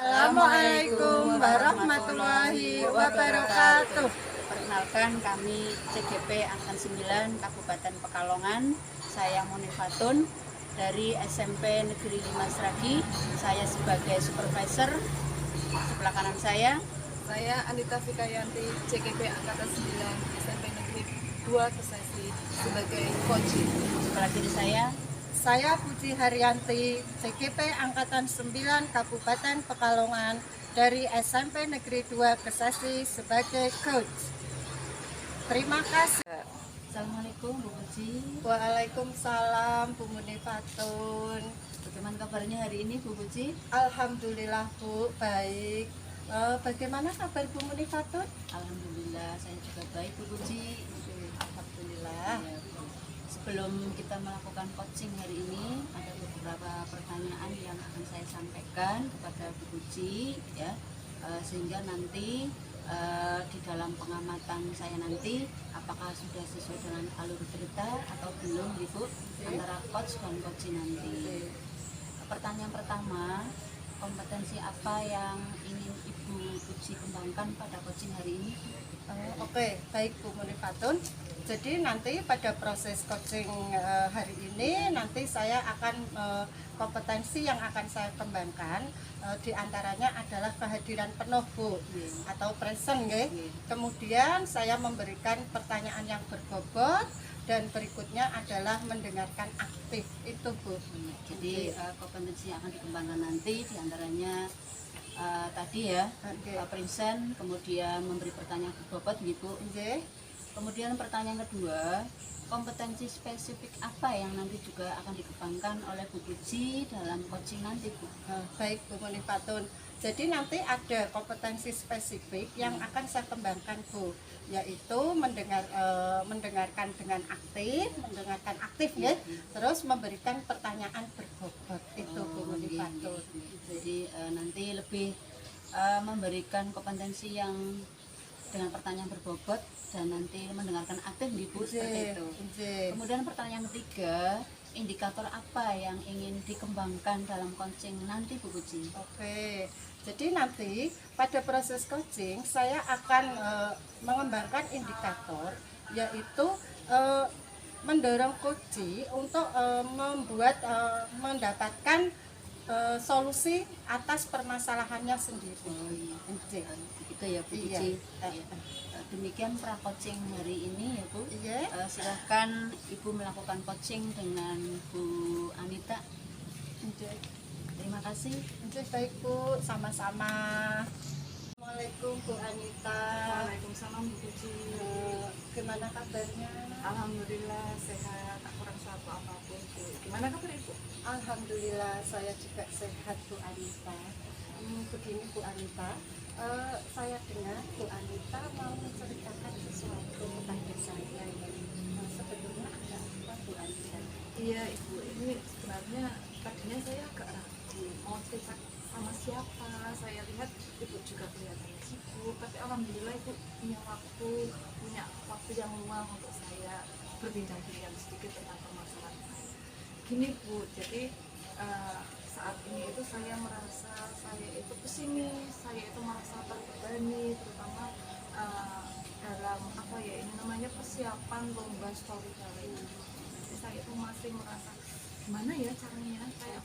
Assalamualaikum warahmatullahi wabarakatuh. Perkenalkan, kami CGP Angkatan 9 Kabupaten Pekalongan. Saya Munifatun dari SMP Negeri 5 Sragi. Saya sebagai supervisor. Sebelah kanan saya Anita Fikayanti, CGP Angkatan 9 SMP Negeri 2 Kesesi sebagai coach. sebelah kiri Saya Puji Haryanti, CGP Angkatan 9 Kabupaten Pekalongan dari SMP Negeri 2 Kesesi sebagai coach. Terima kasih. Assalamualaikum Bu Puji. Waalaikumsalam Bu Munifatun. Bagaimana kabarnya hari ini Bu Puji? Alhamdulillah Bu, baik. Bagaimana kabar Bu Munifatun? Alhamdulillah saya juga baik Bu Puji. Alhamdulillah. Ya, Bu. Sebelum kita melakukan coaching hari ini, ada beberapa pertanyaan yang akan saya sampaikan kepada Bu Puji, ya, sehingga nanti di dalam pengamatan saya nanti apakah sudah sesuai dengan alur cerita atau belum, Ibu, antara coach dan coach nanti. Pertanyaan pertama, kompetensi apa yang ingin Ibu Puji kembangkan pada coaching hari ini? Oke, baik Bu Munifatun. Jadi nanti pada proses coaching hari ini nanti saya akan kompetensi yang akan saya kembangkan diantaranya adalah kehadiran penuh Bu, atau present nggih. Kemudian saya memberikan pertanyaan yang berbobot dan berikutnya adalah mendengarkan aktif, itu Bu. Jadi kompetensi yang akan dikembangkan nanti diantaranya tadi ya, present, kemudian memberi pertanyaan berbobot gitu. Kemudian pertanyaan kedua, kompetensi spesifik apa yang nanti juga akan dikembangkan oleh Bu Puji dalam coaching nanti, Bu? Baik Bu Munifatun. Jadi nanti ada kompetensi spesifik yang akan saya kembangkan Bu, yaitu mendengarkan dengan aktif, mendengarkan aktif ya, terus memberikan pertanyaan berbobot, itu Bu Munifatun. Jadi nanti lebih memberikan kompetensi yang dengan pertanyaan berbobot dan nanti mendengarkan aktif Bu, seperti itu. Kemudian pertanyaan ketiga, indikator apa yang ingin dikembangkan dalam coaching nanti Bu Puji? Oke, jadi nanti pada proses coaching saya akan mengembangkan indikator, yaitu mendorong coach untuk mendapatkan solusi atas permasalahannya sendiri. Begitu ya Bu Puji. Demikian pra coaching hari ini ya Bu. Silahkan Ibu melakukan coaching dengan Bu Anita. Terima kasih. Baik Bu, sama-sama. Assalamualaikum Bu Anita. Waalaikumsalam Bu Puji. Gimana kabarnya? Alhamdulillah sehat, tak kurang satu apapun Bu. Gimana kabar Ibu? Alhamdulillah saya juga sehat Bu Anita. Begini Bu Anita, saya dengar Bu Anita mau menceritakan sesuatu kepada saya. Sebetulnya ada apa Bu Anita? Iya Ibu, ini sebenarnya tadinya saya agak ragu mau cerita sama siapa. Saya lihat Ibu juga kelihatannya sibuk, tapi alhamdulillah Ibu punya waktu yang luang untuk saya berbincang-bincang sedikit tentang permasalahan saya. Gini Bu, jadi saat ini itu saya merasa saya itu pesimis, saya itu merasa terbebani, terutama dalam apa ya, ini namanya persiapan lomba storytelling. Jadi saya itu masih merasa gimana ya caranya saya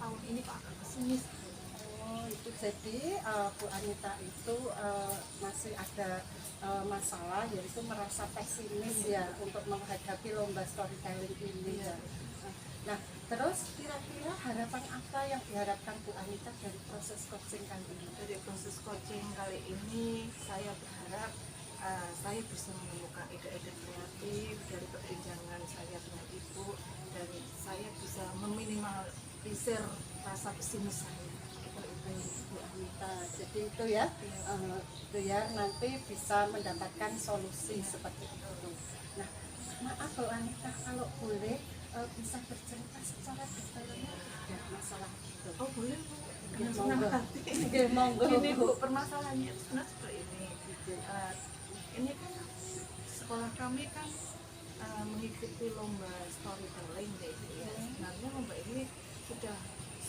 tahun ini kok agak pesimis. Itu jadi Bu Anita itu masih ada masalah, yaitu merasa pesimis ya untuk menghadapi lomba storytelling ini ya. Nah, terus kira-kira harapan apa yang diharapkan Bu Anita dari proses coaching kali ini? Dari proses coaching kali ini saya berharap saya bisa menemukan ide-ide kreatif dari perbincangan saya dengan Ibu, dan saya bisa meminimalisir rasa pesimis saya. Bu Anita, jadi itu ya, itu ya, nanti bisa mendapatkan solusi seperti itu. Nah, maaf Bu Anita, kalau boleh bisa bercerita secara detailnya tidak masalah itu. Oh boleh Bu, dengan Monggo. senang hati. Monggo. Gini Bu, permasalahannya sebenarnya seperti ini. Ini kan sekolah kami kan mengikuti lomba storytelling ya. Sebenarnya lomba ini sudah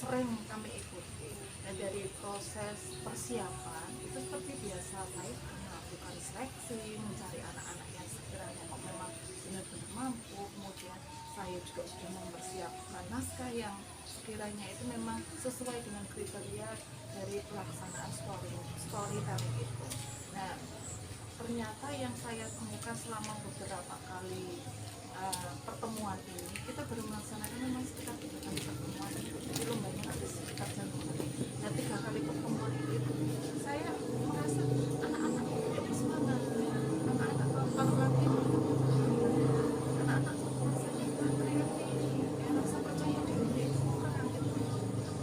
sering kami ikuti. Dan dari proses persiapan itu seperti biasa, saya melakukan seleksi, mencari anak-anak yang sekiranya kok memang benar-benar mampu. Kemudian saya juga sudah mempersiapkan naskah yang sekiranya itu memang sesuai dengan kriteria dari pelaksanaan storytelling itu. Nah, ternyata yang saya temukan selama beberapa kali pertemuan ini, kita baru melaksanakan memang sekitar 3 kali pertemuan itu, jadi lombanya ada sekitar Januari. Nah, 3 kali pertemuan itu saya merasa anak-anak lebih semangat, anak-anak kalau lagi anak-anak rasanya kurang kreatif, ya, rasa percaya diri kurang gitu.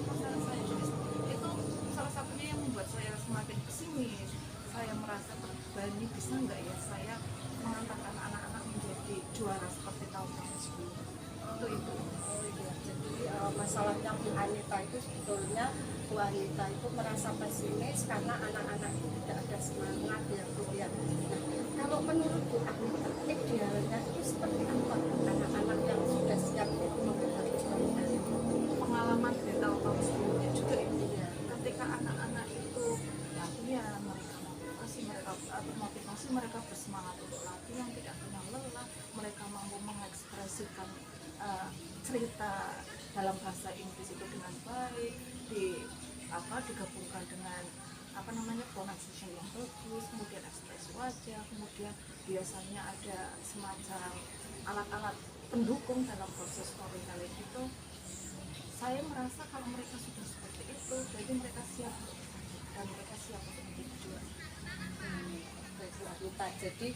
Masalah saya jadi itu salah satunya yang membuat saya semakin pesimis. Saya merasa Bani bisa nggak ya saya mengantarkan anak-anak menjadi juara seperti tahun-tahun sebelumnya. Itu. Oh iya, jadi masalahnya Bu Anita itu sebetulnya Bu Anita itu merasa pesimis karena anak-anak itu tidak ada semangat ya Bu ya. Nah, kalau menurut Bu Anita, idealnya itu seperti apa anak-anak yang sudah siap itu menghadapi storytelling? Pengalaman dari tahun-tahun sebelumnya juga ini ya, ketika anak-anak itu latihan, mereka bersemangat untuk latihan, tidak kenal lelah, mereka mampu mengekspresikan cerita dalam bahasa Inggris itu dengan baik, digabungkan dengan pronunciation yang bagus, kemudian ekspresi wajah, kemudian biasanya ada semacam alat-alat pendukung dalam proses storytelling itu. Saya merasa kalau mereka sudah seperti itu, jadi mereka siap untuk bertanding dan mereka siap untuk menjadi juara. Baik Bu Anita, jadi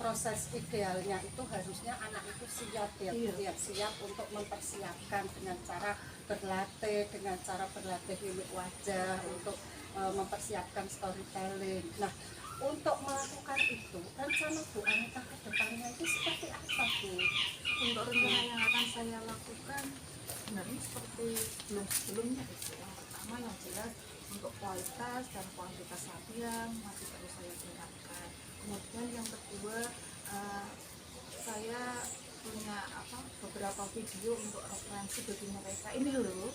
proses idealnya itu harusnya anak itu siap ya, Iya. siap untuk mempersiapkan dengan cara berlatih mimik wajah untuk mempersiapkan storytelling. Nah, untuk melakukan itu rencana Bu Anita ke depannya itu seperti apa Bu? Untuk rencana yang akan saya lakukan sebenarnya seperti sebelum-sebelumnya itu. Yang pertama yang jelas untuk kualitas dan kuantitas latihan masih terus saya tingkatkan. Kemudian yang kedua, saya punya beberapa video untuk referensi bagi mereka. Ini loh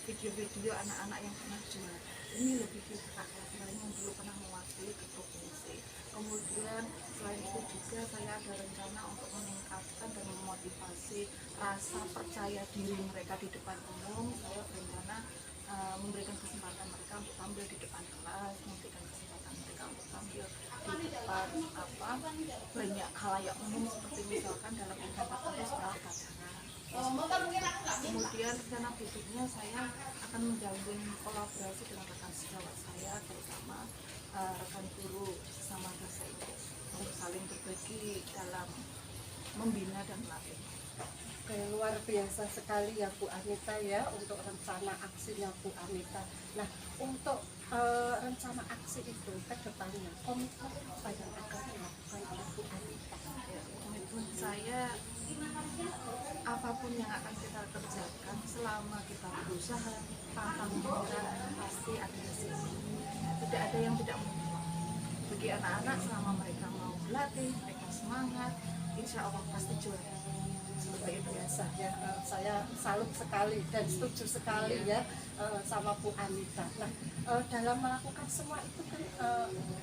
video-video anak-anak yang pernah juara. Ini loh video kakak kelas yang dulu pernah mewakili ke provinsi. Kemudian selain itu juga saya ada rencana untuk meningkatkan dan memotivasi rasa percaya diri mereka di depan umum. Saya berencana memberikan kesempatan mereka untuk tampil di depan kelas, memberikan kesempatan mereka untuk tampil di depan banyak halayak umum seperti misalkan dalam event tertentu seperti upacara. Kemudian rencana berikutnya saya akan menjalin kolaborasi dengan rekan sejawat saya, terutama rekan guru sesama bahasa Inggris, untuk saling berbagi dalam membina dan melatih. Oke, luar biasa sekali ya Bu Anita ya untuk rencana aksinya Bu Anita. Nah, untuk rencana aksi itu ke depannya, komitmen apa yang akan dilakukan oleh Bu Anita? Ya, komitmen saya apapun yang akan kita kerjakan selama kita berusaha, pantang menyerah, pasti ada hasilnya. Tidak ada yang tidak mungkin. Bagi anak-anak selama mereka mau berlatih, mereka semangat, insya Allah pasti juara. Seperti biasa ya, saya salut sekali dan setuju sekali ya sama Bu Anita. Nah, dalam melakukan semua itu kan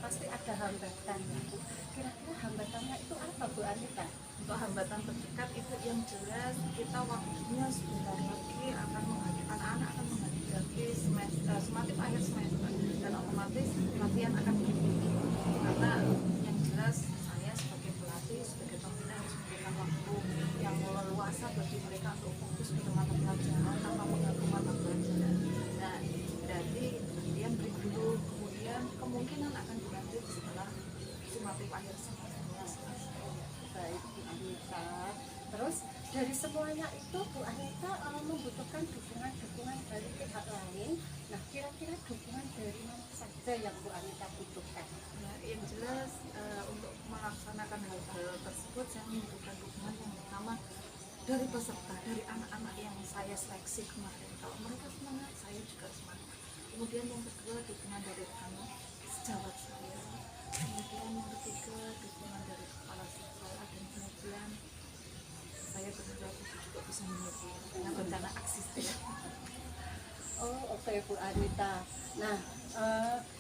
pasti ada hambatan ya Bu. Kira-kira hambatannya itu apa Bu Anita? Untuk hambatan terdekat itu yang jelas kita waktunya sebentar lagi akan anak-anak akan menghadapi sematif akhir semester dan otomatis latihan akan dimulai. Karena yang jelas saya sebagai pelatih, sebagai pembina harus memberikan waktu yang leluasa bagi mereka untuk fokus pada mata pelajaran tanpa mengganggu mata pelajaran. Nah, berarti latihan break dulu, kemudian kemungkinan akan dilanjut setelah sematif akhir semesternya selesai. Baik Bu Anita. Terus dari semuanya itu Bu Anita membutuhkan dukungan dari pihak lain. Nah, kira-kira dukungan dari mana saja yang Bu Anita butuhkan? Nah, yang jelas untuk melaksanakan hal-hal tersebut saya membutuhkan dukungan yang pertama dari peserta, dari anak-anak yang saya seleksi kemarin. Kalau mereka semangat, saya juga semangat. Kemudian yang kedua dukungan dari rekan sejawat saya. Kemudian yang ketiga dukungan dari kepala sekolah, dan kemudian saya berharap itu juga bisa mendukung rencana aksi saya. Oh, oke Bu Anita. Nah,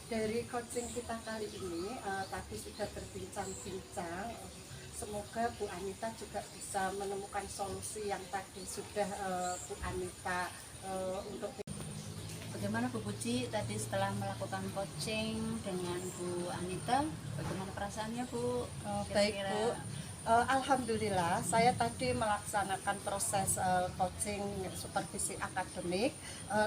dari coaching kita kali ini tadi sudah berbincang-bincang. Semoga Bu Anita juga bisa menemukan solusi yang tadi sudah Bu Anita untuk. Bagaimana Bu Puji tadi setelah melakukan coaching dengan Bu Anita, bagaimana perasaannya Bu? Baik Bu, alhamdulillah saya tadi melaksanakan proses coaching supervisi akademik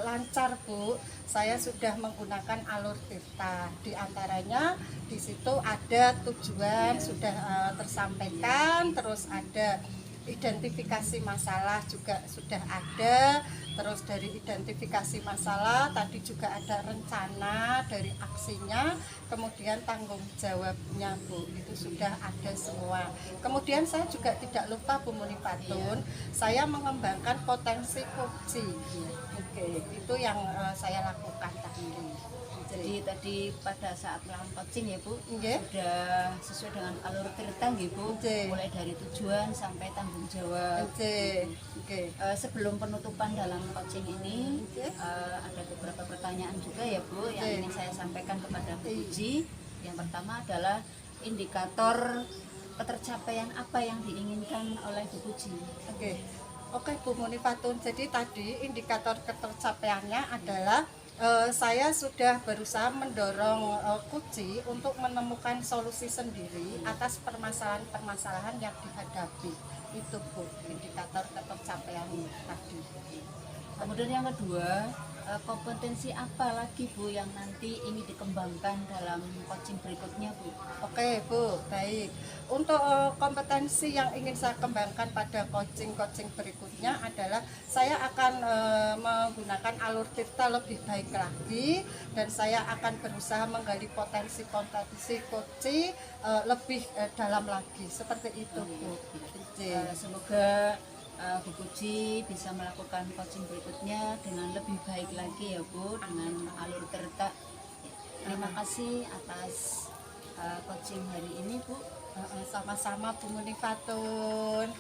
lancar Bu. Saya sudah menggunakan alur tirta, di antaranya di situ ada tujuan sudah tersampaikan, terus ada identifikasi masalah juga sudah ada, terus dari identifikasi masalah tadi juga ada rencana dari aksinya, kemudian tanggung jawabnya Bu, itu sudah ada semua. Kemudian saya juga tidak lupa Bu Munifatun, saya mengembangkan potensi coaching. Oke, itu yang saya lakukan tadi. Jadi tadi pada saat melakukan coaching ya Bu, Nggih. sudah sesuai dengan alur cerita nggih Bu, Nggih. mulai dari tujuan sampai tanggung jawab. Oke, oke. Sebelum penutupan dalam coaching ini, Oke. ada beberapa pertanyaan juga ya Bu yang Oke. ingin saya sampaikan kepada Bu Puji. Yang pertama adalah indikator ketercapaian apa yang diinginkan oleh Bu Puji. Oke Bu Munifatun, jadi tadi indikator ketercapaiannya adalah saya sudah berusaha mendorong Kuci untuk menemukan solusi sendiri atas permasalahan-permasalahan yang dihadapi. Itu Bu, indikator ketercapaian tadi. Kemudian yang kedua, kompetensi apa lagi Bu yang nanti ingin dikembangkan dalam coaching berikutnya Bu? Oke Bu, baik. Untuk kompetensi yang ingin saya kembangkan pada coaching-coaching berikutnya adalah saya akan menggunakan alur tirta lebih baik lagi, dan saya akan berusaha menggali potensi-potensi coaching lebih dalam lagi. Seperti itu Bu. Semoga Bu Puji bisa melakukan coaching berikutnya dengan lebih baik lagi ya Bu, dengan alur tirta. Terima kasih atas coaching hari ini Bu. Sama-sama Bu Munifatun.